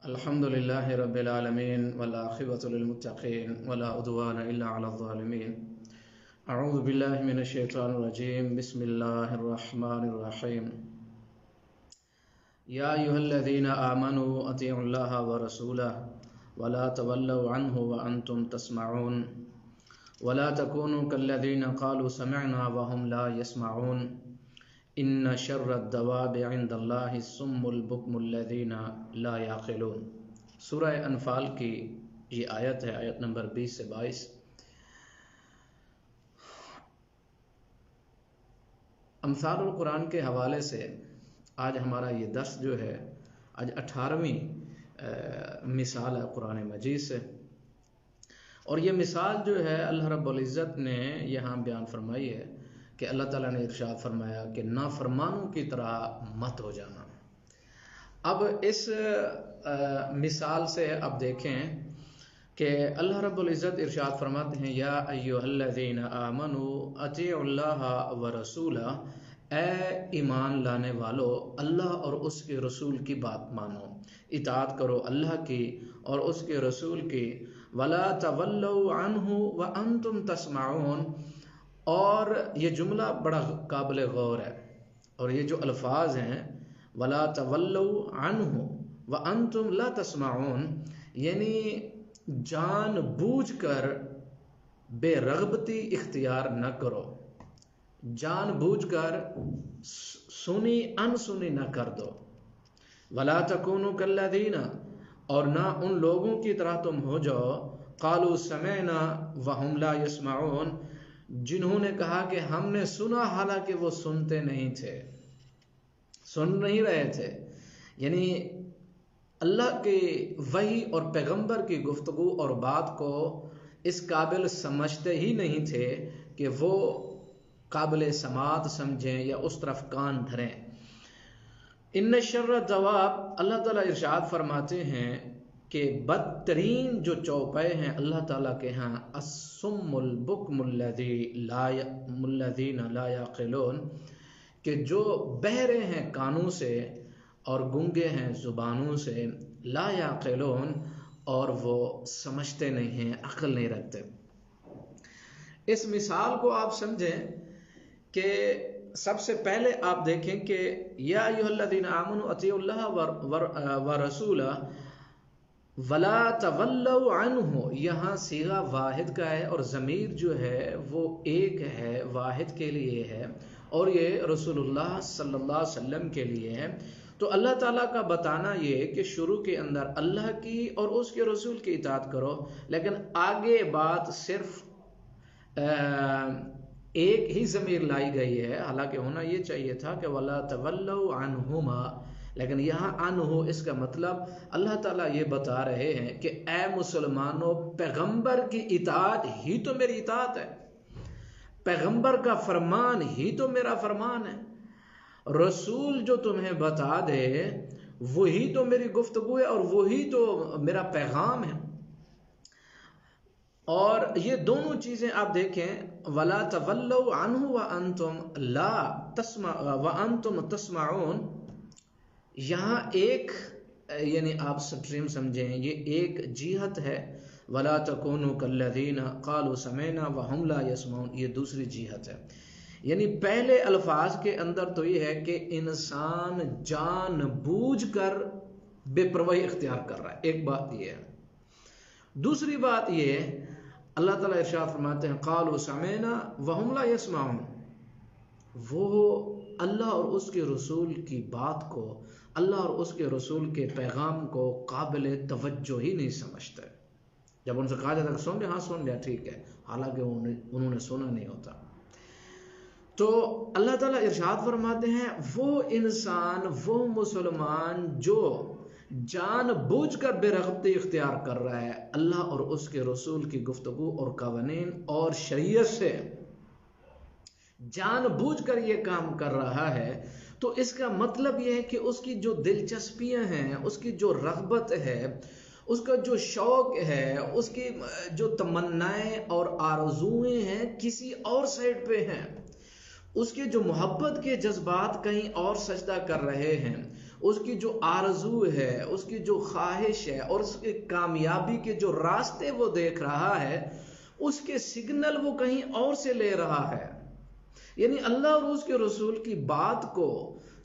الحمد لله رب العالمين والعاقبة للمتقين ولا عدوان إلا على الظالمين. أعوذ بالله من الشيطان الرجيم. بسم الله الرحمن الرحيم. يا أيها الذين آمنوا أطيعوا الله ورسوله ولا تولوا عنه وأنتم تسمعون ولا تكونوا كالذين قالوا سمعنا وهم لا يسمعون ان شر الدواب عند اللہ الصم البکم الذین لا یعقلون. سورہ انفال کی یہ آیت ہے، آیت نمبر 20 سے 22. امثال القرآن کے حوالے سے آج ہمارا یہ درس جو ہے، آج 18ویں مثال ہے قرآن مجید سے، اور یہ مثال جو ہے اللہ رب العزت نے یہاں بیان فرمائی ہے کہ اللہ تعالیٰ نے ارشاد فرمایا کہ نافرمانوں کی طرح مت ہو جانا. اب اس مثال سے اب دیکھیں کہ اللہ رب العزت ارشاد فرماتے ہیں یا ایھا الذین آمنوا اطیعوا اللہ ورسولہ، اے ایمان لانے والو اللہ اور اس کے رسول کی بات مانو، اطاعت کرو اللہ کی اور اس کے رسول کی. ولا تولوا عنہ وانتم تسمعون، اور یہ جملہ بڑا قابل غور ہے، اور یہ جو الفاظ ہیں وَلَا تَوَلَّوْا عَنْهُ وَأَنْتُمْ لَا تَسْمَعُونَ، یعنی جان بوجھ کر بے رغبتی اختیار نہ کرو، جان بوجھ کر سنی انسنی نہ کر دو. وَلَا تَكُونُوا كَالَّذِينَ، اور نہ ان لوگوں کی طرح تم ہو جاؤ قَالُوا سَمِعْنَا وَهُمْ لَا يَسْمَعُونَ، جنہوں نے کہا کہ ہم نے سنا حالانکہ وہ سنتے نہیں تھے، سن نہیں رہے تھے. یعنی اللہ کے وحی اور پیغمبر کی گفتگو اور بات کو اس قابل سمجھتے ہی نہیں تھے کہ وہ قابل سماعت سمجھیں یا اس طرف کان دھریں. ان شر الدواب، اللہ تعالیٰ ارشاد فرماتے ہیں کہ بدترین جو چوپے ہیں اللہ تعالیٰ کے ہاں الصم البکم الذین لا یعقلون، کہ جو بہرے ہیں کانوں سے اور گنگے ہیں زبانوں سے، لا یعقلون، اور وہ سمجھتے نہیں ہیں، عقل نہیں رکھتے. اس مثال کو آپ سمجھیں کہ سب سے پہلے آپ دیکھیں کہ یا ایھا الذین آمنوا اطیعوا اللہ ورسولہ ولا تولوا عنہ، یہاں صیغہ واحد کا ہے اور ضمیر جو ہے وہ ایک ہے، واحد کے لیے ہے، اور یہ رسول اللہ صلی اللہ علیہ وسلم کے لیے ہے. تو اللہ تعالیٰ کا بتانا یہ کہ شروع کے اندر اللہ کی اور اس کے رسول کی اطاعت کرو، لیکن آگے بات صرف ایک ہی ضمیر لائی گئی ہے، حالانکہ ہونا یہ چاہیے تھا کہ ولا تولوا عنہما، لیکن یہاں عنہ اس کا مطلب اللہ تعالیٰ یہ بتا رہے ہیں کہ اے مسلمانوں، پیغمبر کی اطاعت ہی تو میری اطاعت ہے، پیغمبر کا فرمان ہی تو میرا فرمان ہے، رسول جو تمہیں بتا دے وہی تو میری گفتگو ہے اور وہی تو میرا پیغام ہے. اور یہ دونوں چیزیں آپ دیکھیں، وَلَا تَوَلَّوْا عَنْهُ وَأَنْتُمْ لَا وَأَنْتُمْ تَسْمَعُونَ، یہاں ایک یعنی آپ سٹریم سمجھیں، یہ ایک جہت ہے، وَلَا تَكُونُوا كَالَّذِينَ قَالُوا سَمِعْنَا وَهُمْ لَا يَسْمَعُونَ، یہ دوسری جہت ہے. یعنی پہلے الفاظ کے اندر تو یہ ہے کہ انسان جان بوجھ کر بے پرواہی اختیار کر رہا ہے، ایک بات یہ ہے. دوسری بات یہ اللہ تعالیٰ ارشاد فرماتے ہیں قالوا سمعنا وهم لا يسمعون، وہ اللہ اور اس کے رسول کی بات کو، اللہ اور اس کے رسول کے پیغام کو قابل توجہ ہی نہیں سمجھتے. جب ان سے کہا جاتا ہے سن لیا، ہاں سن لیا ٹھیک ہے، حالانکہ انہوں نے سنا نہیں ہوتا. تو اللہ تعالیٰ ارشاد فرماتے ہیں وہ انسان، وہ مسلمان جو جان بوجھ کر بے رغبتی اختیار کر رہا ہے اللہ اور اس کے رسول کی گفتگو اور قوانین اور شریعت سے، جان بوجھ کر یہ کام کر رہا ہے، تو اس کا مطلب یہ ہے کہ اس کی جو دلچسپیاں ہیں، اس کی جو رغبت ہے، اس کا جو شوق ہے، اس کی جو تمنائیں اور آرزوئیں ہیں کسی اور سائڈ پہ ہیں، اس کے جو محبت کے جذبات کہیں اور سجدہ کر رہے ہیں، اس کی جو آرزو ہے، اس کی جو خواہش ہے اور اس کی کامیابی کے جو راستے وہ دیکھ رہا ہے، اس کے سگنل وہ کہیں اور سے لے رہا ہے. یعنی اللہ اور اس کے رسول کی بات کو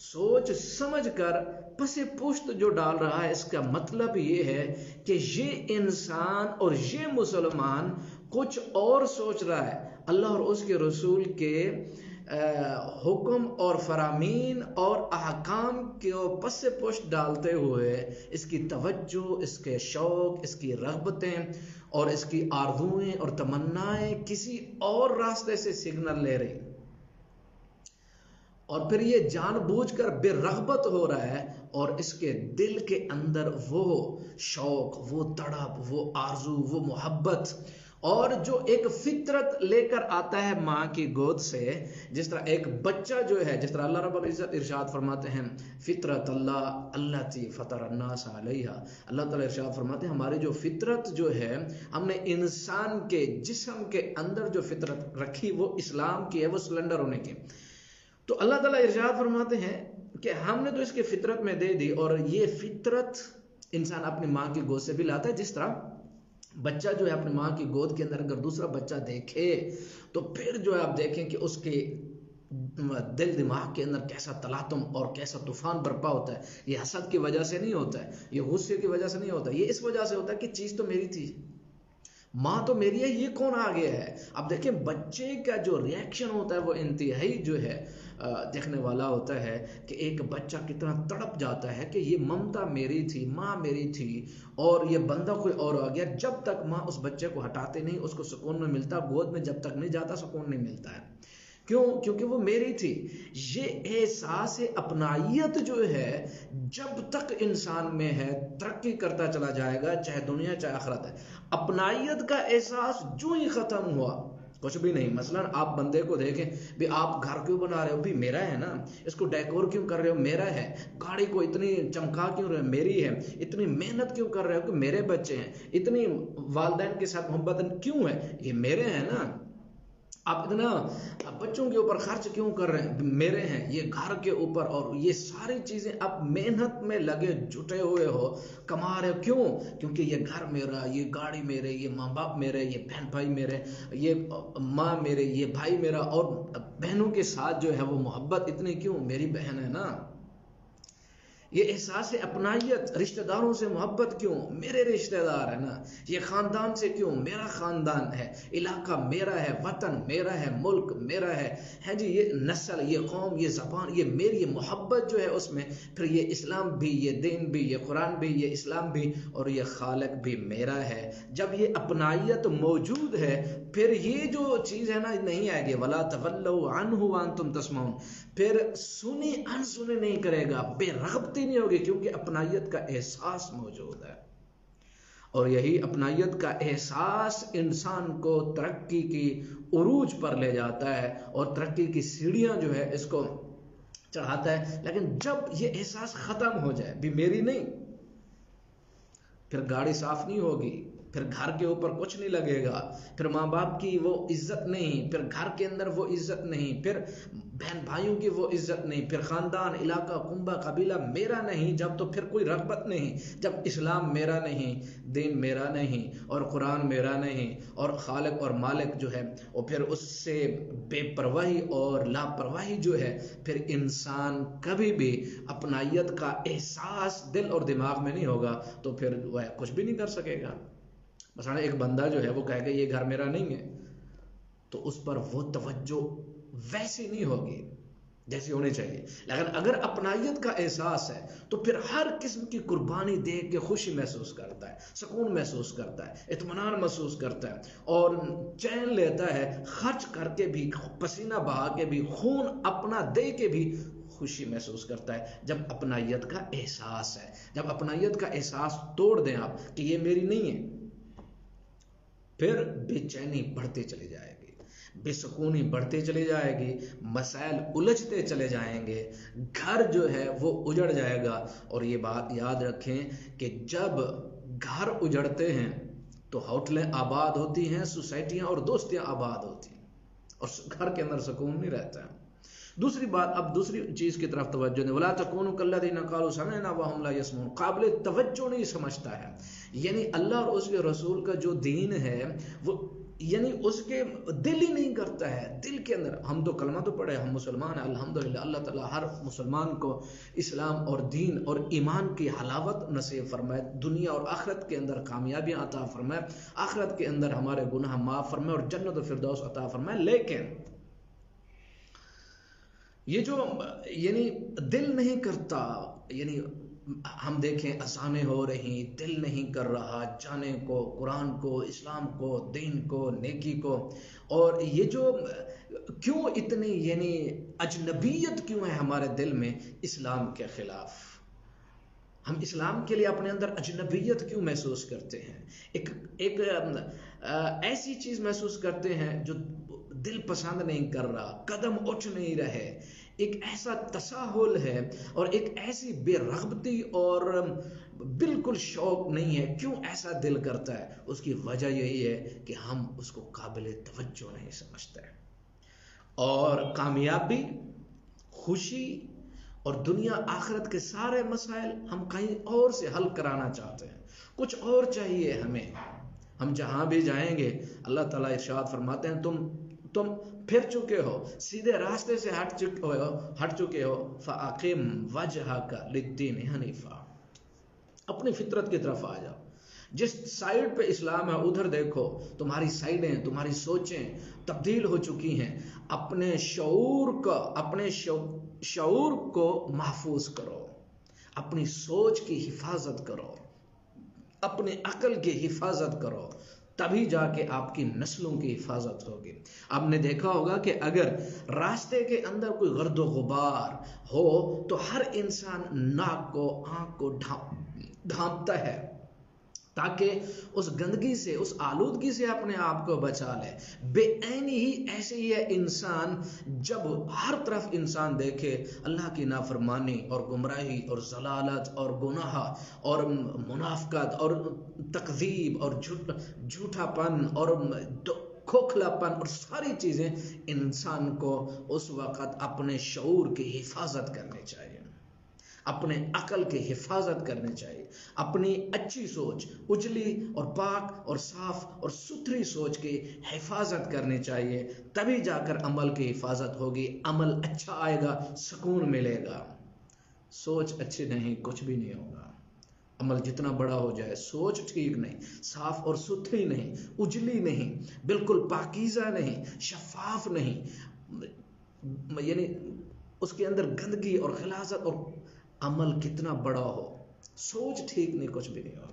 سوچ سمجھ کر پس پشت جو ڈال رہا ہے، اس کا مطلب یہ ہے کہ یہ انسان اور یہ مسلمان کچھ اور سوچ رہا ہے. اللہ اور اس کے رسول کے حکم اور فرامین اور احکام کو پس پشت ڈالتے ہوئے اس کی توجہ، اس کے شوق، اس کی رغبتیں اور اس کی آرزوئیں اور تمنائیں کسی اور راستے سے سگنل لے رہی، اور پھر یہ جان بوجھ کر بے رغبت ہو رہا ہے، اور اس کے دل کے اندر وہ شوق، وہ تڑپ، وہ آرزو، وہ محبت، اور جو ایک فطرت لے کر آتا ہے ماں کی گود سے. جس طرح ایک بچہ جو ہے، جس طرح اللہ رب العزت ارشاد فرماتے ہیں فطرت اللہ التی فطر الناس علیہا، اللہ تعالیٰ ارشاد فرماتے ہیں ہماری جو فطرت جو ہے، ہم نے انسان کے جسم کے اندر جو فطرت رکھی وہ اسلام کی ہے، وہ سلنڈر ہونے کی. تو اللہ تعالیٰ ارشاد فرماتے ہیں کہ ہم نے تو اس کی فطرت میں دے دی، اور یہ فطرت انسان اپنی ماں کی گود سے بھی لاتا ہے. جس طرح بچہ جو ہے اپنی ماں کی گود کے اندر اگر دوسرا بچہ دیکھے تو پھر جو ہے آپ دیکھیں کہ اس کے دل دماغ کے اندر کیسا تلاطم اور کیسا طوفان برپا ہوتا ہے. یہ حسد کی وجہ سے نہیں ہوتا ہے، یہ غصے کی وجہ سے نہیں ہوتا ہے، یہ اس وجہ سے ہوتا ہے کہ چیز تو میری تھی، ماں تو میری ہے، یہ کون آ گیا ہے. اب دیکھیں بچے کا جو ریاکشن ہوتا ہے وہ انتہائی جو ہے دیکھنے والا ہوتا ہے کہ ایک بچہ کتنا تڑپ جاتا ہے کہ یہ ممتا میری تھی، ماں میری تھی، اور یہ بندہ کوئی اور آ گیا. جب تک ماں اس بچے کو ہٹاتے نہیں اس کو سکون نہیں ملتا، گود میں جب تک نہیں جاتا سکون نہیں ملتا ہے. کیوں؟ کیونکہ وہ میری تھی. یہ احساس اپنائیت جو ہے جب تک انسان میں ہے ترقی کرتا چلا جائے گا، چاہے دنیا چاہے آخرت ہے. اپنائیت کا احساس جو ہی ختم ہوا کچھ بھی نہیں. مثلا آپ بندے کو دیکھیں بھی، آپ گھر کیوں بنا رہے ہو؟ بھی میرا ہے نا. اس کو ڈیکور کیوں کر رہے ہو؟ میرا ہے. گاڑی کو اتنی چمکا کیوں رہے ہو؟ میری ہے. اتنی محنت کیوں کر رہے ہو؟ کہ میرے بچے ہیں. اتنی والدین کے ساتھ محبت کیوں ہے؟ یہ میرے ہیں نا. آپ اتنا بچوں کے اوپر خرچ کیوں کر رہے ہیں؟ میرے ہیں. یہ گھر کے اوپر اور یہ ساری چیزیں آپ محنت میں لگے جٹے ہوئے ہو، کما رہے ہو. کیوں؟ کیونکہ یہ گھر میرا، یہ گاڑی میرے، یہ ماں باپ میرے، یہ بہن بھائی میرے، یہ ماں میرے، یہ بھائی میرا. اور بہنوں کے ساتھ جو ہے وہ محبت اتنی کیوں؟ میری بہن ہے نا. یہ احساس اپنائیت، رشتہ داروں سے محبت کیوں؟ میرے رشتہ دار ہے نا. یہ خاندان سے کیوں؟ میرا خاندان ہے. علاقہ میرا ہے، وطن میرا ہے، ملک میرا ہے جی. یہ نسل، یہ قوم، یہ زبان، یہ میری. یہ محبت جو ہے اس میں پھر یہ اسلام بھی، یہ دین بھی، یہ قرآن بھی، یہ اسلام بھی، اور یہ خالق بھی میرا ہے. جب یہ اپنائیت موجود ہے پھر یہ جو چیز ہے نا نہیں آئے گی. وَلَا تَوَلَّوْا عَنْهُ وَأَنْتُمْ تَسْمَعُونَ. پھر سنی انسنی نہیں کرے گا، بے رغبتی نہیں ہوگی، کیونکہ اپنائیت کا احساس موجود ہے. اور یہی اپنائیت کا احساس انسان کو ترقی کی عروج پر لے جاتا ہے اور ترقی کی سیڑھیاں جو ہے اس کو چڑھاتا ہے. لیکن جب یہ احساس ختم ہو جائے، بھی میری نہیں، پھر گاڑی صاف نہیں ہوگی، پھر گھر کے اوپر کچھ نہیں لگے گا، پھر ماں باپ کی وہ عزت نہیں، پھر گھر کے اندر وہ عزت نہیں، پھر بہن بھائیوں کی وہ عزت نہیں، پھر خاندان، علاقہ، کنبہ، قبیلہ میرا نہیں. جب تو پھر کوئی رغبت نہیں. جب اسلام میرا نہیں، دین میرا نہیں، اور قرآن میرا نہیں، اور خالق اور مالک جو ہے، اور پھر اس سے بے پرواہی اور لاپرواہی جو ہے، پھر انسان کبھی بھی اپنائیت کا احساس دل اور دماغ میں نہیں ہوگا تو پھر وہ کچھ بھی نہیں کر سکے گا. مثلا ایک بندہ جو ہے وہ کہے گا یہ گھر میرا نہیں ہے، تو اس پر وہ توجہ ویسی نہیں ہوگی جیسی ہونی چاہیے. لیکن اگر اپنائیت کا احساس ہے تو پھر ہر قسم کی قربانی دیکھ کے خوشی محسوس کرتا ہے، سکون محسوس کرتا ہے، اطمینان محسوس کرتا ہے، اور چین لیتا ہے. خرچ کر کے بھی، پسینہ بہا کے بھی، خون اپنا دے کے بھی خوشی محسوس کرتا ہے جب اپنائیت کا احساس ہے. جب اپنائیت کا احساس توڑ دیں آپ کہ یہ میری نہیں ہے، پھر بے چینی بڑھتی چلی جائے گی، بے سکونی بڑھتی چلی جائے گی، مسائل الجھتے چلے جائیں گے، گھر جو ہے وہ اجڑ جائے گا. اور یہ بات یاد رکھیں کہ جب گھر اجڑتے ہیں تو ہوٹلیں آباد ہوتی ہیں، سوسائٹیاں اور دوستیاں آباد ہوتی ہیں، اور گھر کے اندر سکون نہیں رہتا ہے. دوسری بات، اب دوسری چیز کی طرف توجہ دیں، ولا تکونوا کالذین قالوا سمعنا وهم لا يسمعون، قابل توجہ نہیں سمجھتا ہے، یعنی اللہ اور اس کے رسول کا جو دین ہے وہ یعنی اس کے دل ہی نہیں کرتا ہے، دل کے اندر ہم تو کلمہ تو پڑھے، ہم مسلمان ہیں الحمدللہ، اللہ تعالیٰ ہر مسلمان کو اسلام اور دین اور ایمان کی حلاوت نصیب فرمائے، دنیا اور آخرت کے اندر کامیابیاں عطا فرمائے، آخرت کے اندر ہمارے گناہ معاف فرمائے اور جنت و فردوس عطا فرمائے۔ لیکن یہ جو یعنی دل نہیں کرتا، یعنی ہم دیکھیں اذانیں ہو رہی، دل نہیں کر رہا جانے کو، قرآن کو، اسلام کو، دین کو، نیکی کو، اور یہ جو کیوں اتنی یعنی اجنبیت کیوں ہے ہمارے دل میں اسلام کے خلاف، ہم اسلام کے لیے اپنے اندر اجنبیت کیوں محسوس کرتے ہیں، ایک ایسی چیز محسوس کرتے ہیں جو دل پسند نہیں کر رہا، قدم اٹھ نہیں رہے، ایک ایسا تساہل ہے اور ایک ایسی بے رغبتی اور بالکل شوق نہیں ہے۔ کیوں ایسا دل کرتا ہے؟ اس کی وجہ یہی ہے کہ ہم اس کو قابل توجہ نہیں سمجھتے، اور کامیابی، خوشی اور دنیا آخرت کے سارے مسائل ہم کہیں اور سے حل کرانا چاہتے ہیں، کچھ اور چاہیے ہمیں، ہم جہاں بھی جائیں گے اللہ تعالیٰ ارشاد فرماتے ہیں تم پھر چکے ہو، سیدھے راستے سے ہٹ چکے ہو، فَأَقِمْ وَجْهَكَ لِلدِّينِ حَنِيفًا، اپنی فطرت کی طرف آ جاؤ، جس سائیڈ پہ اسلام ہے ادھر دیکھو، تمہاری سائیڈیں، تمہاری سوچیں تبدیل ہو چکی ہیں، اپنے شعور کو محفوظ کرو، اپنی سوچ کی حفاظت کرو، اپنے عقل کی حفاظت کرو، تبھی جا کے آپ کی نسلوں کی حفاظت ہوگی۔ آپ نے دیکھا ہوگا کہ اگر راستے کے اندر کوئی گرد و غبار ہو تو ہر انسان ناک کو، آنکھ کو ڈھانپتا ہے تاکہ اس گندگی سے، اس آلودگی سے اپنے آپ کو بچا لے۔ بے عینی ہی ایسے ہی ہے انسان، جب ہر طرف انسان دیکھے اللہ کی نافرمانی اور گمراہی اور ضلالت اور گناہ اور منافقت اور تکذیب اور جھوٹا پن اور کھوکھلا پن اور ساری چیزیں، انسان کو اس وقت اپنے شعور کی حفاظت کرنی چاہیے، اپنے عقل کی حفاظت کرنی چاہیے، اپنی اچھی سوچ، اجلی اور پاک اور صاف اور ستھری سوچ کی حفاظت کرنی چاہیے، تبھی جا کر عمل کی حفاظت ہوگی، عمل اچھا آئے گا، سکون ملے گا۔ سوچ اچھی نہیں کچھ بھی نہیں ہوگا، عمل جتنا بڑا ہو جائے، سوچ ٹھیک نہیں، صاف اور ستھری نہیں، اجلی نہیں، بالکل پاکیزہ نہیں، شفاف نہیں، یعنی اس کے اندر گندگی اور غلاظت، اور عمل کتنا بڑا ہو، سوچ ٹھیک نہیں کچھ بھی نہیں ہوگا۔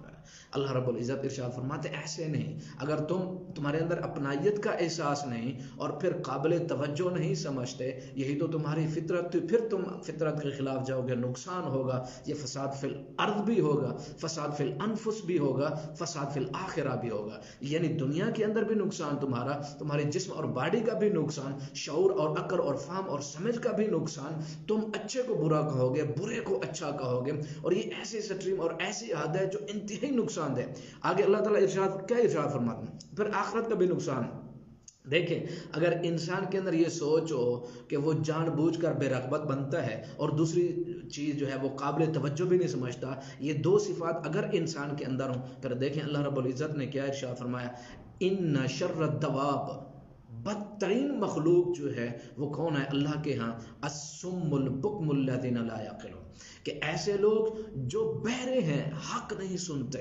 اللہ رب العزت ارشاد فرماتے ایسے نہیں، اگر تمہارے اندر اپنائیت کا احساس نہیں اور پھر قابل توجہ نہیں سمجھتے، یہی تو تمہاری فطرت تھی، پھر تم فطرت کے خلاف جاؤ گے، نقصان ہوگا، یہ فساد فی الارض بھی ہوگا، فساد فی الانفس بھی ہوگا، فساد فی الاخرہ بھی ہوگا، یعنی دنیا کے اندر بھی نقصان تمہارا، تمہارے جسم اور باڈی کا بھی نقصان، شعور اور عقل اور فہم اور سمجھ کا بھی نقصان، تم اچھے کو برا کہو گے، برے کو اچھا کہو گے، اور یہ ایسی سٹریم اور ایسی عادت ہے جو انتہائی نقصان دے۔ آگے اللہ تعالیٰ کیا ارشاد فرماتے ہیں، پھر آخرت کا بھی نقصان۔ دیکھیں اگر انسان کے اندر یہ سوچ ہو کہ وہ جان بوجھ کر بے رغبت بنتا ہے اور دوسری چیز جو ہے وہ قابل توجہ بھی نہیں سمجھتا، یہ دو صفات اگر انسان کے اندر ہوں، پھر دیکھیں اللہ رب العزت نے کیا ارشاد فرمایا، ان شر الدواب، بدترین مخلوق جو ہے وہ کون ہے اللہ کے ہاں، الصم البکم الذین لا یعقلون، کہ ایسے لوگ جو بہرے ہیں، حق نہیں سنتے۔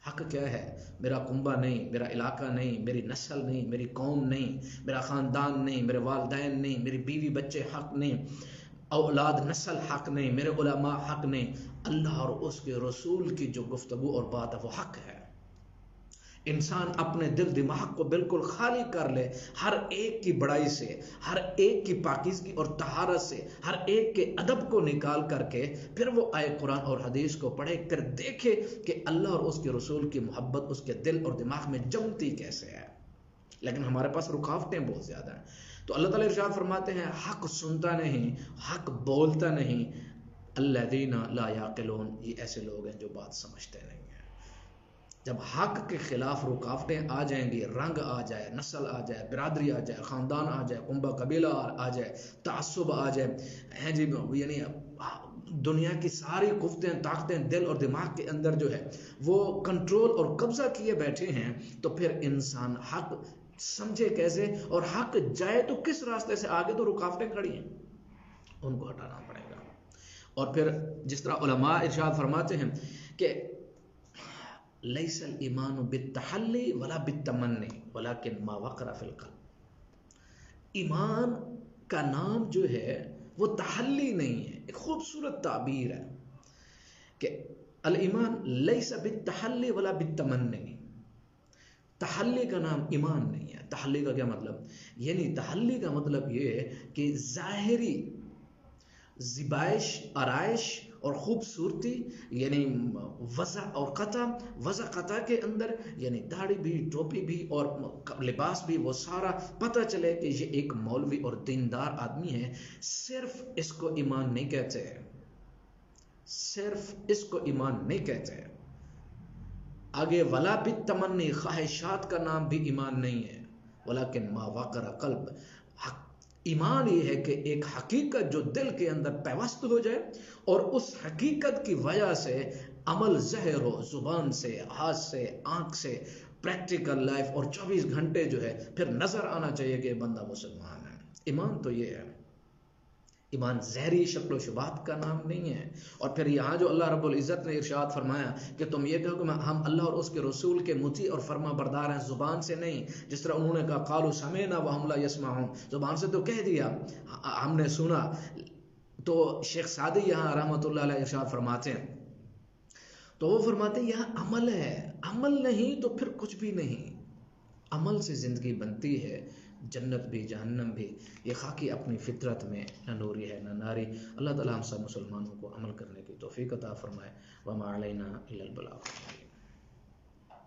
حق کیا ہے؟ میرا کنبہ نہیں، میرا علاقہ نہیں، میری نسل نہیں، میری قوم نہیں، میرا خاندان نہیں، میرے والدین نہیں، میری بیوی بچے حق نہیں، اولاد نسل حق نہیں، میرے علماء حق نہیں، اللہ اور اس کے رسول کی جو گفتگو اور بات ہے وہ حق ہے۔ انسان اپنے دل دماغ کو بالکل خالی کر لے ہر ایک کی بڑائی سے، ہر ایک کی پاکیزگی اور طہارت سے، ہر ایک کے ادب کو نکال کر کے، پھر وہ آئے قرآن اور حدیث کو پڑھے، پھر دیکھے کہ اللہ اور اس کے رسول کی محبت اس کے دل اور دماغ میں جمتی کیسے ہے۔ لیکن ہمارے پاس رکاوٹیں بہت زیادہ ہیں، تو اللہ تعالیٰ ارشاد فرماتے ہیں حق سنتا نہیں، حق بولتا نہیں، الذین لا یعقلون، یہ ایسے لوگ ہیں جو بات سمجھتے نہیں ہیں۔ جب حق کے خلاف رکاوٹیں آ جائیں گی، رنگ آ جائے، نسل آ جائے، برادری آ جائے، خاندان آ جائے، کنبہ قبیلہ آ جائے، تعصب آ جائے، ہیں جی، یعنی دنیا کی ساری قوتیں طاقتیں دل اور دماغ کے اندر جو ہے وہ کنٹرول اور قبضہ کیے بیٹھے ہیں، تو پھر انسان حق سمجھے کیسے، اور حق جائے تو کس راستے سے؟ آگے تو رکاوٹیں کھڑی ہیں، ان کو ہٹانا پڑے گا۔ اور پھر جس طرح علماء ارشاد فرماتے ہیں کہ لیس الایمان بالتحلی ولا بالتمنی ولکن ما وقر فی القلب۔ ایمان کا نام جو ہے وہ تحلی نہیں ہے، ایک خوبصورت تعبیر ہے کہ الایمان لیس بالتحلی ولا بالتمنی، تحلی کا نام ایمان نہیں ہے۔ تحلی کا کیا مطلب؟ یعنی تحلی کا مطلب یہ ہے کہ ظاہری زیبائش، آرائش اور خوبصورتی، یعنی وضع اور قطع، وضع قطع کے اندر یعنی داڑھی بھی، ٹوپی بھی اور لباس بھی، وہ سارا پتہ چلے کہ یہ ایک مولوی اور دیندار آدمی ہے، صرف اس کو ایمان نہیں کہتے، صرف اس کو ایمان نہیں کہتے۔ آگے ولا بالتمنی، خواہشات کا نام بھی ایمان نہیں ہے، ولیکن ما وقر قلب۔ ایمان یہ ہے کہ ایک حقیقت جو دل کے اندر پیوست ہو جائے اور اس حقیقت کی وجہ سے عمل ظاہر ہو، زبان سے، ہاتھ سے، آنکھ سے، پریکٹیکل لائف، اور 24 گھنٹے جو ہے پھر نظر آنا چاہیے کہ بندہ مسلمان ہے۔ ایمان تو یہ ہے، ایمان ظاہری شکل و شبات کا نام نہیں ہے۔ اور پھر یہاں جو اللہ رب العزت نے ارشاد فرمایا کہ تم یہ کہو کہ ہم اللہ اور اس کے رسول کے مطیع اور فرما بردار ہیں، زبان سے نہیں، جس طرح انہوں نے کہا قالوا سمعنا وهم لا يسمعون، زبان سے تو کہہ دیا ہم نے سنا۔ تو شیخ سعدی یہاں رحمۃ اللہ علیہ ارشاد فرماتے ہیں، تو وہ فرماتے ہیں یہاں عمل ہے، عمل نہیں تو پھر کچھ بھی نہیں۔ عمل سے زندگی بنتی ہے، جنت بھی جہنم بھی، یہ خاکی اپنی فطرت میں نہ نوری ہے نہ ناری۔ اللہ تعالیٰ ہم سب مسلمانوں کو عمل کرنے کی توفیق عطا فرمائے۔ وما علینا الا البلاغ۔